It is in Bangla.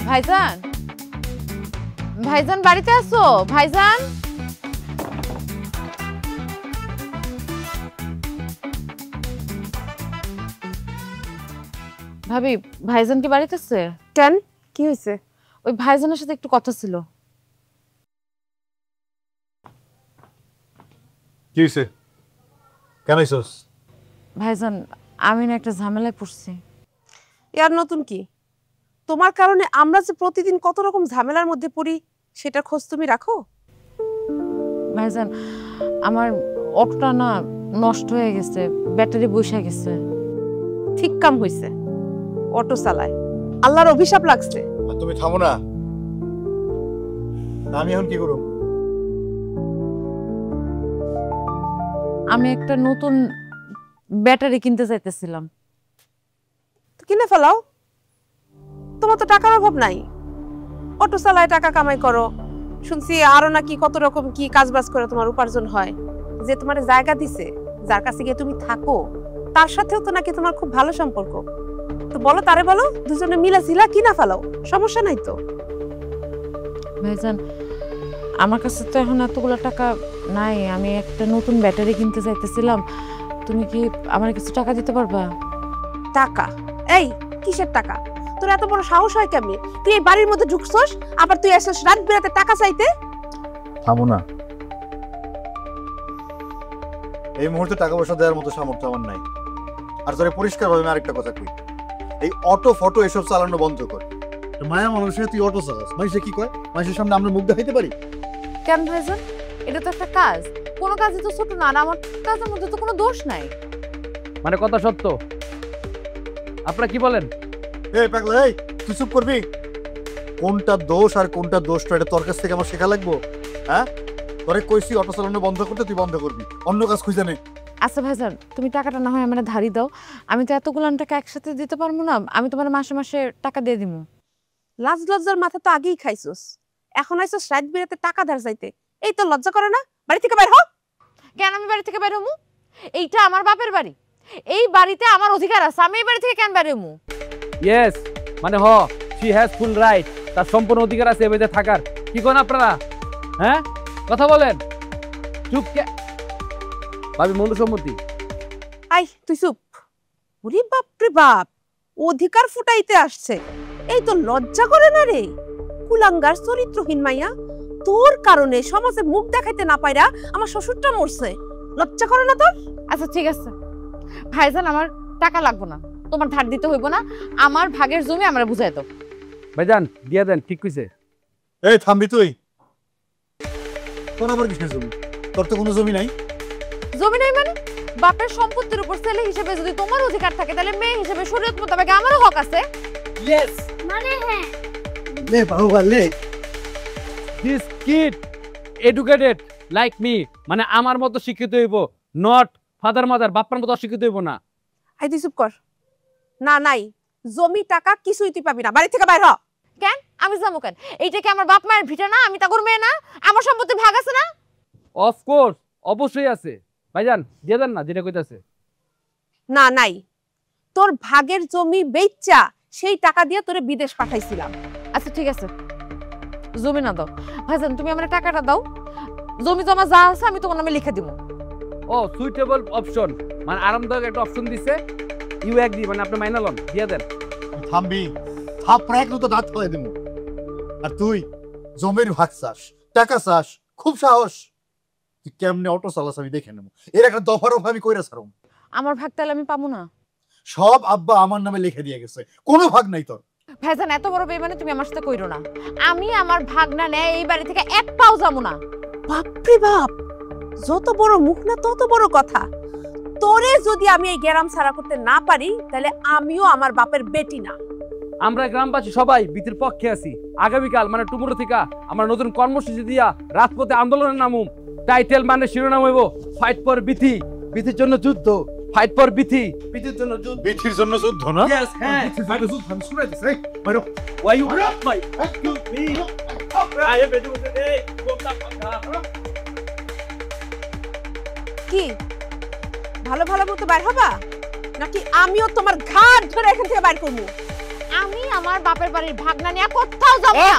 ভাইজান, ভাইজান বাড়িতে আছো? ভাইজান, ভাবি ভাইজান কি বাড়িতে আছে? কেন, কি হয়েছে? ওই ভাইজানের সাথে একটু কথা ছিল। কি হয়েছে? কেন আইছস? ভাইজান, আমি না একটা ঝামেলায় পড়ছি। আর নতুন কি? তোমার কারণে আমরা যে প্রতিদিন কত রকম ঝামেলার মধ্যে পড়ি সেটার খোঁজ তুমি রাখো? ভাইজান, আমার অটোটা না নষ্ট হয়ে গেছে, ব্যাটারি বসে গেছে। ঠিক কাম হইছে, অটো চালায় আল্লাহর অভিশাপ লাগছে। তুমি থামো না, আমি এখন কি করব? আমি একটা নতুন ব্যাটারি কিনতে চাইতেছিলাম। তো কিনে ফেলাও, তোমার তো টাকার অভাব নাই। অটো চালায় টাকা কামাই করো, শুনছি আরো নাকি কত রকম কি কাজ বাজ করে তোমার উপার্জন হয়। যে তোমার জায়গা দিছে, যার কাছে গিয়ে তুমি থাকো, তার সাথেও তো নাকি তোমার খুব ভালো সম্পর্ক। তো বলো, তারে বলো, দুজনে মিলা ঝিলা কিনা ফেলাও, সমস্যা নাই তো। ভাইজান, আমার কাছে তো এখন এতগুলো টাকা নাই, আমি একটা নতুন ব্যাটারি কিনতে চাইতেছিলাম। তুমি কি আমার কিছু টাকা দিতে পারবা? টাকা? এই কিসের টাকা? তোর এত বড় সাহস হয় কেমনি? তুই এই বাড়ির মধ্যে ঢুকছস, আবার তুই এসেছিস রাত বেরাতে টাকা চাইতে? থামো না, এই মুহূর্তে টাকা পয়সা দেওয়ার মতো সামর্থ্য আমার নাই। আর তোরে পরিষ্কারভাবে আমি আরেকটা কথা কই, এই অটো ফটো এসব চালানো বন্ধ কর। মায়া মানুষের তুই অটো চালাস, মানুষে কি কয়? মানুষের সামনে আমরা মুখ দেখাইতে পারি? কেন ভাইজান, এটা তো একটা কাজ, কোনো কাজই তো ছোট না, আর আমার কাজের মধ্যে তো কোনো দোষ নাই। মানে কথা সত্য, আপনারা কি বলেন? এই পাগলা, এই তুই চুপ করবি? কোনটা দোষ আর কোনটা দোষ তো এটা তোর কাছ থেকে আমার শেখা লাগবো? হ্যাঁ, তোরে কইছি অটো চালানো বন্ধ করতে, তুই বন্ধ করবি, অন্য কাজ খুঁজে নে। আচ্ছা ভাইজান, তুমি টাকাটা না হয় আমার ধারি দাও, আমি তো এতগুলো টাকা একসাথে দিতে পারবো না, আমি তোমার মাসে মাসে টাকা দিয়ে দিব। লাজ লজ্জার মাথা তো আগেই খাইছস, এখন আইছস রাত বেরাতে টাকা ধার চাইতে। এই তো লজ্জা করে না? বাড়ি থেকে বের হ। কেন আমি বাড়ি থেকে বের হমু? এইটা আমার বাপের বাড়ি, এই বাড়িতে আমার অধিকার আছে, আমি এই বাড়ি থেকে কেন বের হমু? ইয়েস, মানে শি হ্যাজ ফুল রাইট, তার সম্পূর্ণ অধিকার আছে এই বাড়িতে থাকার। কি কোন আপনারা? হ্যাঁ, কথা বলেন। চুপ কে? ভাবি মনুসম্মতি। আই তুই চুপ। ওরে বাপ রে বাপ, অধিকার ফুটাইতে আসছে। এই তো লজ্জা করে না রে? কুলাঙ্গার চরিত্রহীন মাইয়া, তোর কারণে সমাজে মুখ দেখাইতে না পাইরা আমার শ্বশুরটা মরছে। লজ্জা করে না তোর? আচ্ছা ঠিক আছে ভাইজান, আমার টাকা লাগবে না, তোমার ধার দিতে হইব না, আমার ভাগের জমি আমরা বুঝাই দাও। ভাইজান দিয়া দেন, ঠিক কইছে। এই থামবি তুই? তোর আবার কিসের জমি? তোর তো কোনো জমি নাই। জমি নাই মানে? বাপের সম্পত্তির উপর ছেলে হিসেবে যদি তোমার অধিকার থাকে, তাহলে মেয়ে হিসেবে শরীয়ত মোতাবেক আমারও হক আছে। ইয়েস, মানে হ্যাঁ। লে বাবা লে। This kid educated like me, মানে আমার মতো শিক্ষিত হইব, নট ফাদার মাদার বাপ্পার মতো অশিক্ষিত হইব না। আই তুই চুপ কর। না নাই, জমি টাকা কিছুই তুই পাবি না, বাড়ি থেকে বাইর হ। কেন আমি যাবো কেন? এইটা কি আমার বাপ মায়ের ভিটা না? আমি তাগর মেয়ে না? আমার সম্পত্তি ভাগ আছে না? অফকোর্স, অবশ্যই আছে। ভাইজান দিয়ে দেন না যেটা কইতাছে। না নাই, তোর ভাগের জমি বেচা সেই টাকা দিয়ে তোরে বিদেশ পাঠাইছিলাম। আচ্ছা ঠিক আছে, জমি না দাও ভাইজান, তুমি আমার টাকাটা দাও, জমি জমা যা আছে আমি তোমার নামে লিখে দিব। ও সুইটেবল অপশন, মানে আরামদায়ক একটা অপশন দিছে। ইউ এগ্রি, মানে আপনি মাইনা লন, দিয়ে দেন। থামবি, থাপড়া একটু তো দাঁত ফেলে দিমু। আর তুই জমির ভাগ চাস, টাকা চাস, খুব সাহস। তুই কেমনে অটো চালাস আমি দেখে নেবো। এর একটা দফারফ আমি কইরা ছাড়ব। আমার ভাগ তাহলে আমি পাবো না? সব আব্বা আমার নামে লিখে দিয়ে গেছে, কোনো ভাগ নাই তোর। ভাইজান এত বড় বেইমানি তুমি আমার সাথে কইরো না, আমি আমার ভাগ না নেয় এই বাড়ি থেকে এক পাও যাবো না। বাপরে বাপ, যত বড় মুখ না তত বড় কথা। তোরে যদি আমি এই গ্রাম ছাড়া করতে না পারি, তাহলে আমিও আমার বাপের বেটি না। আমরা গ্রামবাসী সবাই বিতির পক্ষে আছি। আগামীকাল মানে টুমুরো থেকে আমরা নতুন কর্মসূচি দিয়া রাজপথে আন্দোলনের নামুম। টাইটেল মানে শিরোনাম হইব ফাইট ফর বিথি, বিথির জন্য যুদ্ধ। ফাইট ফর বিথি, বিথির জন্য যুদ্ধ। বিথির জন্য যুদ্ধ না? ইয়েস, হ্যাঁ বিথির জন্য যুদ্ধ। আমি শুনাই দিছি। এই বাইরো, why you rap my excuse me? I am ready with the day. কি ভালো ভালো মতো বাইর হবা, নাকি আমিও তোমার ঘাট ধরে এখান থেকে বাইর করবো? আমি আমার বাপের বাড়ির ভাগনা নিয়ে কোথাও যাব না।